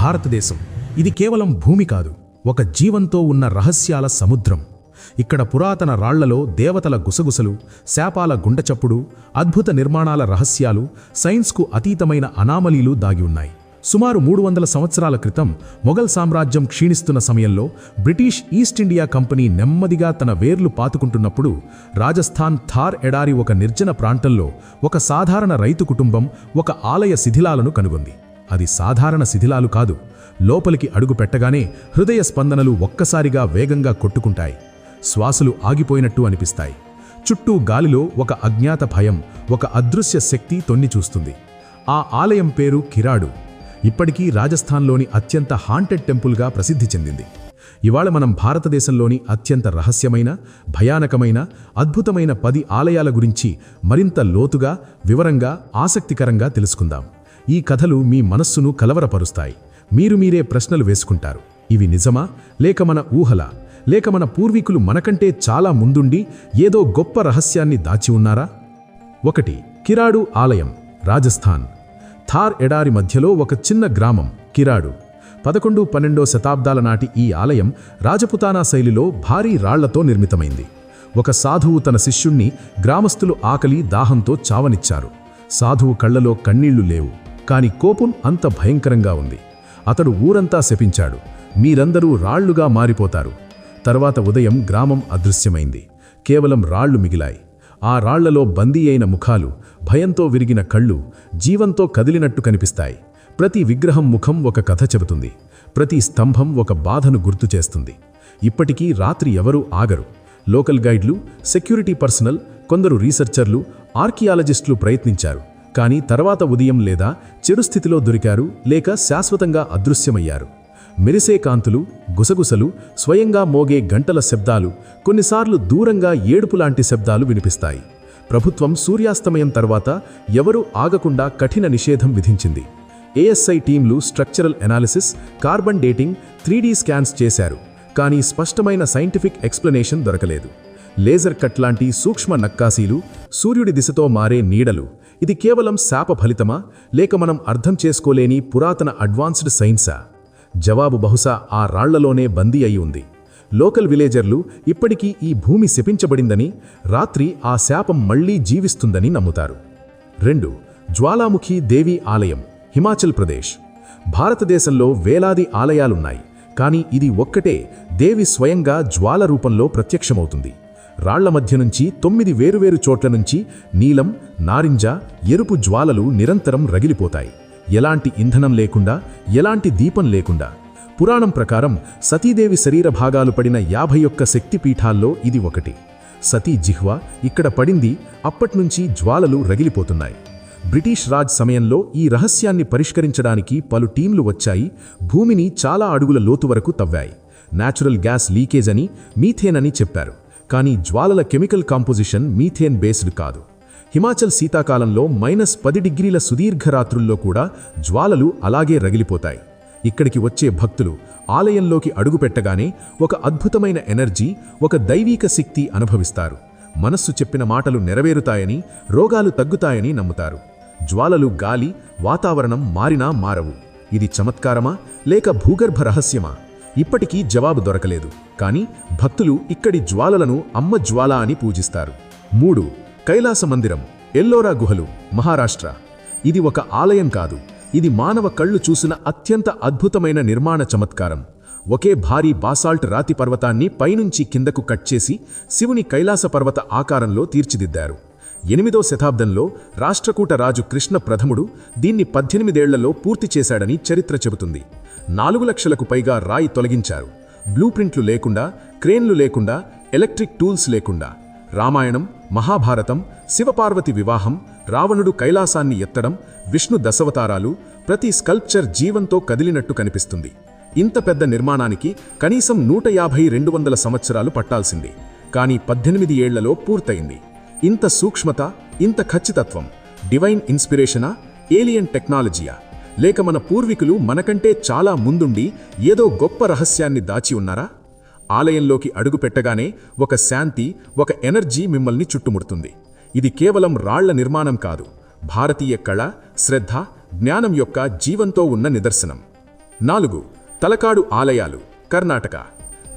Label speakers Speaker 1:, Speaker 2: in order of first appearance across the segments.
Speaker 1: భారతదేశం ఇది కేవలం భూమి కాదు, ఒక జీవంతో ఉన్న రహస్యాల సముద్రం. ఇక్కడ పురాతన రాళ్లలో దేవతల గుసగుసలు, శాపాల గుండెచప్పుడు, అద్భుత నిర్మాణాల రహస్యాలు, సైన్స్కు అతీతమైన అనామలీలు దాగి ఉన్నాయి. సుమారు 300 సంవత్సరాల క్రితం మొఘల్ సామ్రాజ్యం క్షీణిస్తున్న సమయంలో బ్రిటిష్ ఈస్ట్ ఇండియా కంపెనీ నెమ్మదిగా తన వేర్లు పాతుకుంటున్నప్పుడు రాజస్థాన్ థార్ ఎడారి ఒక నిర్జన ప్రాంతంలో ఒక సాధారణ రైతు కుటుంబం ఒక ఆలయ శిథిలాలను కనుగొంది. అది సాధారణ శిథిలాలు కాదు. లోపలికి అడుగు పెట్టగానే హృదయ స్పందనలు ఒక్కసారిగా వేగంగా కొట్టుకుంటాయి. శ్వాసలు ఆగిపోయినట్టు అనిపిస్తాయి. చుట్టూ గాలిలో ఒక అజ్ఞాత భయం, ఒక అదృశ్య శక్తి తొన్ని చూస్తుంది. ఆ ఆలయం పేరు కిరాడు. ఇప్పటికీ రాజస్థాన్లోని అత్యంత హాంటెడ్ టెంపుల్గా ప్రసిద్ధి చెందింది. ఇవాళ మనం భారతదేశంలోని అత్యంత రహస్యమైన, భయానకమైన, అద్భుతమైన 10 ఆలయాల గురించి మరింత లోతుగా, వివరంగా, ఆసక్తికరంగా తెలుసుకుందాం. ఈ కథలు మీ మనస్సును కలవరపరుస్తాయి. మీరే ప్రశ్నలు వేసుకుంటారు. ఇవి నిజమా, లేక మన ఊహలా, లేక మన పూర్వీకులు మనకంటే చాలా ముందుండి ఏదో గొప్ప రహస్యాన్ని దాచి ఉన్నారా? 1. కిరాడు ఆలయం, రాజస్థాన్. థార్ ఎడారి మధ్యలో ఒక చిన్న గ్రామం కిరాడు. 11-12 శతాబ్దాల నాటి ఈ ఆలయం రాజపుతానా శైలిలో భారీ రాళ్లతో నిర్మితమైంది. ఒక సాధువు తన శిష్యుణ్ణి గ్రామస్తులు ఆకలి, దాహంతో చావనిచ్చారు. సాధువు కళ్లలో కన్నీళ్లు లేవు, కాని కోపం అంత భయంకరంగా ఉంది. అతడు ఊరంతా శపించాడు, మీరందరూ రాళ్లుగా మారిపోతారు. తర్వాత ఉదయం గ్రామం అదృశ్యమైంది. కేవలం రాళ్లు మిగిలాయి. ఆ రాళ్లలో బందీ అయిన ముఖాలు, భయంతో విరిగిన కళ్ళు, జీవంతో కదిలినట్టు కనిపిస్తాయి. ప్రతి విగ్రహం ముఖం ఒక కథ చెబుతుంది. ప్రతి స్తంభం ఒక బాధను గుర్తు చేస్తుంది. ఇప్పటికీ రాత్రి ఎవరూ ఆగరు. లోకల్ గైడ్లు, సెక్యూరిటీ పర్సనల్, కొందరు రీసెర్చర్లు, ఆర్కియాలజిస్టులు ప్రయత్నించారు. కానీ తర్వాత ఉదయం లేదా చెడు స్థితిలో దొరికారు, లేక శాశ్వతంగా అదృశ్యమయ్యారు. మెరిసే కాంతులు, గుసగుసలు, స్వయంగా మోగే గంటల శబ్దాలు, కొన్నిసార్లు దూరంగా ఏడుపులాంటి శబ్దాలు వినిపిస్తాయి. ప్రభుత్వం సూర్యాస్తమయం తర్వాత ఎవరూ ఆగకుండా కఠిన నిషేధం విధించింది. ఏఎస్ఐ టీంలు structural analysis, carbon dating, 3D scans చేశారు. కానీ స్పష్టమైన సైంటిఫిక్ ఎక్స్ప్లెనేషన్ దొరకలేదు. లేజర్ కట్ లాంటి సూక్ష్మ నక్కాసీలు, సూర్యుడి దిశతో మారే నీడలు, ఇది కేవలం శాప ఫలితమా, లేక మనం అర్థం చేసుకోలేని పురాతన అడ్వాన్స్డ్ సైన్సా? జవాబు బహుశా ఆ రాళ్లలోనే బందీ అయి ఉంది. లోకల్ విలేజర్లు ఇప్పటికీ ఈ భూమి శపించబడిందని, రాత్రి ఆ శాపం మళ్లీ జీవిస్తుందని నమ్ముతారు. 2. జ్వాలాముఖి దేవి ఆలయం, హిమాచల్ ప్రదేశ్. భారతదేశంలో వేలాది ఆలయాలున్నాయి, కానీ ఇది ఒక్కటే దేవి స్వయంగా జ్వాల రూపంలో ప్రత్యక్షమవుతుంది. రాళ్ల మధ్య నుంచి 9 వేరువేరు చోట్ల నుంచి నీలం, నారింజ, ఎరుపు జ్వాలలు నిరంతరం రగిలిపోతాయి. ఎలాంటి ఇంధనం లేకుండా, ఎలాంటి దీపం లేకుండా. పురాణం ప్రకారం సతీదేవి శరీర భాగాలు పడిన 51 శక్తిపీఠాల్లో ఇది ఒకటి. సతీ జిహ్వ ఇక్కడ పడింది. అప్పట్నుంచి జ్వాలలు రగిలిపోతున్నాయి. బ్రిటిష్ రాజ్ సమయంలో ఈ రహస్యాన్ని పరిష్కరించడానికి పలు టీంలు వచ్చాయి. భూమిని చాలా అడుగుల లోతు వరకు తవ్వాయి. న్యాచురల్ గ్యాస్ లీకేజ్ అని, మీథేన్ అని చెప్పారు. కానీ జ్వాలల కెమికల్ కాంపోజిషన్ మీథేన్ బేస్డ్ కాదు. హిమాచల్ శీతాకాలంలో -10 డిగ్రీల సుదీర్ఘ రాత్రుల్లో కూడా జ్వాలలు అలాగే రగిలిపోతాయి. ఇక్కడికి వచ్చే భక్తులు ఆలయంలోకి అడుగుపెట్టగానే ఒక అద్భుతమైన ఎనర్జీ, ఒక దైవీక శక్తి అనుభవిస్తారు. మనస్సు చెప్పిన మాటలు నెరవేరుతాయని, రోగాలు తగ్గుతాయని నమ్ముతారు. జ్వాలలు గాలి, వాతావరణం మారినా మారవు. ఇది చమత్కారమా, లేక భూగర్భ రహస్యమా? ఇప్పటికీ జవాబు దొరకలేదు. కానీ భక్తులు ఇక్కడి జ్వాలలను అమ్మ జ్వాల అని పూజిస్తారు. 3. కైలాస మందిరం, ఎల్లోరా గుహలు, మహారాష్ట్ర. ఇది ఒక ఆలయం కాదు, ఇది మానవ కళ్ళు చూసిన అత్యంత అద్భుతమైన నిర్మాణ చమత్కారం. ఒకే భారీ బాసాల్ట్ రాతి పర్వతాన్ని పైనుంచి కిందకు కట్ చేసి శివుని కైలాస పర్వత ఆకారంలో తీర్చిదిద్దారు. 8వ శతాబ్దంలో రాష్ట్రకూట రాజు కృష్ణ ప్రథముడు దీన్ని 18 ఏళ్లలో పూర్తి చేశాడని చరిత్ర చెబుతుంది. 4 లక్షలకు పైగా రాయి తొలగించారు. బ్లూ ప్రింట్లు లేకుండా, క్రేన్లు లేకుండా, ఎలక్ట్రిక్ టూల్స్ లేకుండా. రామాయణం, మహాభారతం, శివపార్వతి వివాహం, రావణుడు కైలాసాన్ని ఎత్తడం, విష్ణు దశావతారాలు, ప్రతి స్కల్ప్చర్ జీవంతో కదిలినట్టు కనిపిస్తుంది. ఇంత పెద్ద నిర్మాణానికి కనీసం 150-200 సంవత్సరాలు పట్టాల్సింది. కానీ 18 ఏళ్లలో పూర్తయింది. ఇంత సూక్ష్మత, ఇంత ఖచ్చితత్వం డివైన్ ఇన్స్పిరేషనా, ఏలియన్ టెక్నాలజీయా, లేక మన పూర్వీకులు మనకంటే చాలా ముందుండి ఏదో గొప్ప రహస్యాన్ని దాచి ఉన్నారా? ఆలయంలోకి అడుగు పెట్టగానే ఒక శాంతి, ఒక ఎనర్జీ మిమ్మల్ని చుట్టుముడుతుంది. ఇది కేవలం రాళ్ల నిర్మాణం కాదు, భారతీయ కళ, శ్రద్ధ, జ్ఞానం యొక్క జీవంతో ఉన్న నిదర్శనం.
Speaker 2: 4. తలకాడు ఆలయాలు, కర్ణాటక.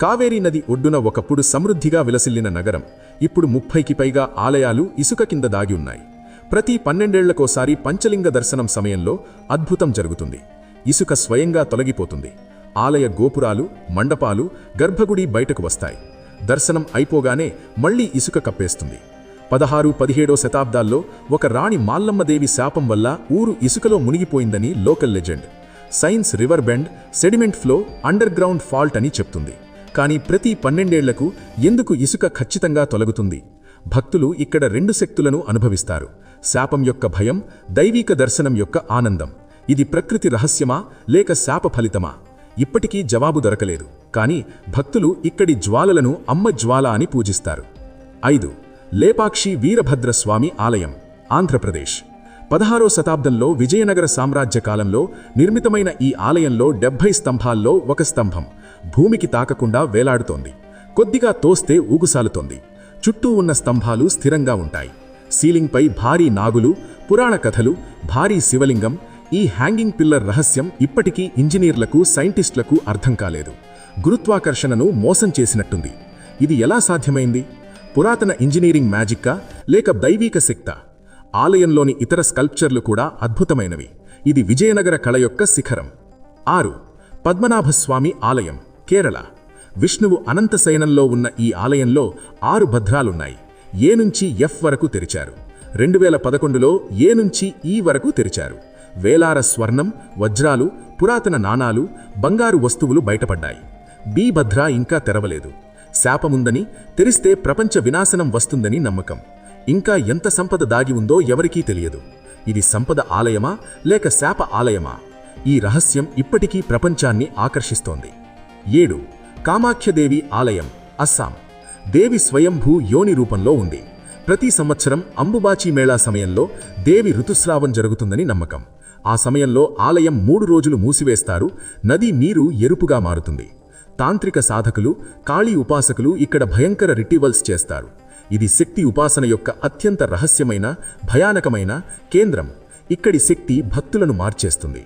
Speaker 2: కావేరీ నది ఒడ్డున ఒకప్పుడు సమృద్ధిగా విలసిల్లిన నగరం ఇప్పుడు 30కి పైగా ఆలయాలు ఇసుక కింద దాగి ఉన్నాయి. ప్రతి 12 ఏళ్లకోసారి పంచలింగ దర్శనం సమయంలో అద్భుతం జరుగుతుంది. ఇసుక స్వయంగా తొలగిపోతుంది. ఆలయ గోపురాలు, మండపాలు, గర్భగుడి బయటకు వస్తాయి. దర్శనం అయిపోగానే మళ్లీ ఇసుక కప్పేస్తుంది. 16-17 శతాబ్దాల్లో ఒక రాణి మాల్లమ్మదేవి శాపం వల్ల ఊరు ఇసుకలో మునిగిపోయిందని local legend. Science river bend, sediment flow, underground fault అని చెప్తుంది. కానీ ప్రతి 12 ఏళ్లకు ఎందుకు ఇసుక ఖచ్చితంగా తొలగుతుంది? భక్తులు ఇక్కడ 2 శక్తులను అనుభవిస్తారు: శాపం యొక్క భయం, దైవీక దర్శనం యొక్క ఆనందం. ఇది ప్రకృతి రహస్యమా లేక శాప ఫలితమా? ఇప్పటికీ జవాబు దొరకలేదు. కానీ భక్తులు ఇక్కడి జ్వాలలను అమ్మ జ్వాల అని పూజిస్తారు. 5. లేపాక్షి వీరభద్రస్వామి ఆలయం, ఆంధ్రప్రదేశ్. 16వ శతాబ్దంలో విజయనగర సామ్రాజ్య కాలంలో నిర్మితమైన ఈ ఆలయంలో 70 స్తంభాల్లో ఒక స్తంభం భూమికి తాకకుండా వేలాడుతోంది. కొద్దిగా తోస్తే ఊగుసాలుతోంది. చుట్టూ ఉన్న స్తంభాలు స్థిరంగా ఉంటాయి. సీలింగ్పై భారీ నాగులు, పురాణ కథలు, భారీ శివలింగం. ఈ హ్యాంగింగ్ పిల్లర్ రహస్యం ఇప్పటికీ ఇంజనీర్లకు, సైంటిస్టులకు అర్థం కాలేదు. గురుత్వాకర్షణను మోసం చేసినట్టుంది. ఇది ఎలా సాధ్యమైంది? పురాతన ఇంజనీరింగ్ మ్యాజిక్కా లేక దైవీక శక్తా? ఆలయంలోని ఇతర స్కల్ప్చర్లు కూడా అద్భుతమైనవి. ఇది విజయనగర కళ యొక్క శిఖరం. 6. పద్మనాభస్వామి ఆలయం, కేరళ. విష్ణువు అనంతశయనంలో ఉన్న ఈ ఆలయంలో 6 భద్రాలున్నాయి. ఏ నుంచి ఎఫ్ వరకు తెరిచారు. 2011లో ఏ నుంచి ఈ వరకు తెరిచారు. వేలార స్వర్ణం, వజ్రాలు, పురాతన నాణాలు, బంగారు వస్తువులు బయటపడ్డాయి. బి భద్ర ఇంకా తెరవలేదు. శాపముందని, తెరిస్తే ప్రపంచ వినాశనం వస్తుందని నమ్మకం. ఇంకా ఎంత సంపద దాగి ఉందో ఎవరికీ తెలియదు. ఇది సంపద ఆలయమా లేక శాప ఆలయమా? ఈ రహస్యం ఇప్పటికీ ప్రపంచాన్ని ఆకర్షిస్తోంది. 7. కామాఖ్యదేవి ఆలయం, అస్సాం. దేవి స్వయంభూ యోని రూపంలో ఉంది. ప్రతి సంవత్సరం అంబుబాచి మేళా సమయంలో దేవి ఋతుస్రావం జరుగుతుందని నమ్మకం. ఆ సమయంలో ఆలయం 3 రోజులు మూసివేస్తారు. నది నీరు ఎరుపుగా మారుతుంది. తాంత్రిక సాధకులు, కాళీ ఉపాసకులు ఇక్కడ భయంకర రిట్యువల్స్ చేస్తారు. ఇది శక్తి ఉపాసన యొక్క అత్యంత రహస్యమైన, భయానకమైన కేంద్రం. ఇక్కడి శక్తి భక్తులను మార్చేస్తుంది.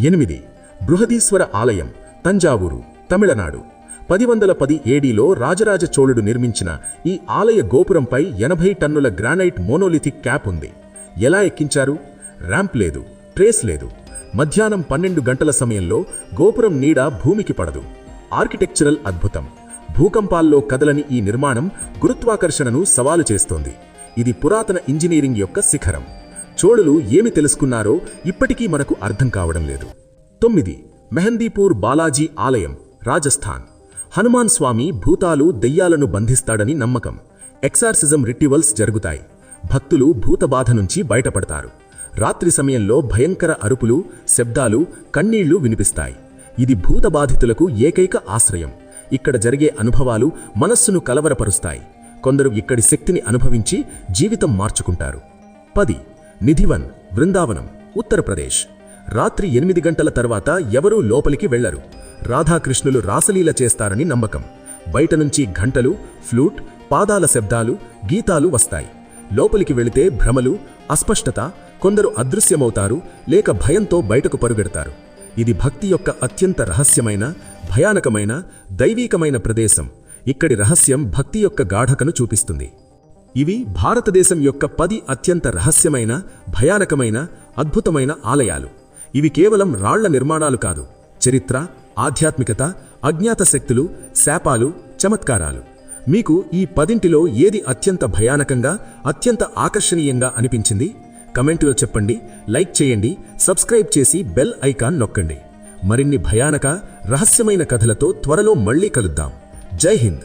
Speaker 2: 8. బృహదీశ్వర ఆలయం, తంజావూరు, తమిళనాడు. 1010 ఏడీలో రాజరాజ చోళుడు నిర్మించిన ఈ ఆలయ గోపురంపై 80 టన్నుల గ్రానైట్ మోనోలిథిక్ క్యాప్ ఉంది. ఎలా ఎక్కించారు? ర్యాంప్ లేదు, ట్రేస్ లేదు. మధ్యాహ్నం 12 గంటల సమయంలో గోపురం నీడ భూమికి పడదు. ఆర్కిటెక్చరల్ అద్భుతం. భూకంపాల్లో కదలని ఈ నిర్మాణం గురుత్వాకర్షణను సవాలు చేస్తోంది. ఇది పురాతన ఇంజనీరింగ్ యొక్క శిఖరం. చోళులు ఏమి తెలుసుకున్నారో ఇప్పటికీ మనకు అర్థం కావడం లేదు. 9. మెహందీపూర్ బాలాజీ ఆలయం, రాజస్థాన్. హనుమాన్ స్వామి భూతాలు, దెయ్యాలను బంధిస్తాడని నమ్మకం. ఎక్సార్సిజం రిట్యువల్స్ జరుగుతాయి. భక్తులు భూతబాధ నుంచి బయటపడతారు. రాత్రి సమయంలో భయంకర అరుపులు, శబ్దాలు, కన్నీళ్లు వినిపిస్తాయి. ఇది భూతబాధితులకు ఏకైక ఆశ్రయం. ఇక్కడ జరిగే అనుభవాలు మనస్సును కలవరపరుస్తాయి. కొందరు ఇక్కడి శక్తిని అనుభవించి జీవితం మార్చుకుంటారు. 10. నిధివన్, బృందావనం, ఉత్తరప్రదేశ్. రాత్రి 8 గంటల తర్వాత ఎవరూ లోపలికి వెళ్లరు. రాధాకృష్ణులు రాసలీల చేస్తారని నమ్మకం. బయట నుంచి ఘంటలు, ఫ్లూట్, పాదాల శబ్దాలు, గీతాలు వస్తాయి. లోపలికి వెళితే భ్రమలు, అస్పష్టత, కొందరు అదృశ్యమవుతారు లేక భయంతో బయటకు పరుగెడతారు. ఇది భక్తి యొక్క అత్యంత రహస్యమైన, భయానకమైన, దైవీకమైన ప్రదేశం. ఇక్కడి రహస్యం భక్తి యొక్క గాఢకను చూపిస్తుంది. ఇవి భారతదేశం యొక్క 10 అత్యంత రహస్యమైన, భయానకమైన, అద్భుతమైన ఆలయాలు. ఇవి కేవలం రాళ్ల నిర్మాణాలు కాదు. చరిత్ర, ఆధ్యాత్మికత, అజ్ఞాత శక్తులు, శాపాలు, చమత్కారాలు. మీకు ఈ 10లో ఏది అత్యంత భయానకంగా, అత్యంత ఆకర్షణీయంగా అనిపించింది? కమెంటులో చెప్పండి. లైక్ చేయండి, సబ్స్క్రైబ్ చేసి బెల్ ఐకాన్ నొక్కండి. మరిన్ని భయానక, రహస్యమైన కథలతో త్వరలో మళ్ళీ కలుద్దాం. జై హింద్.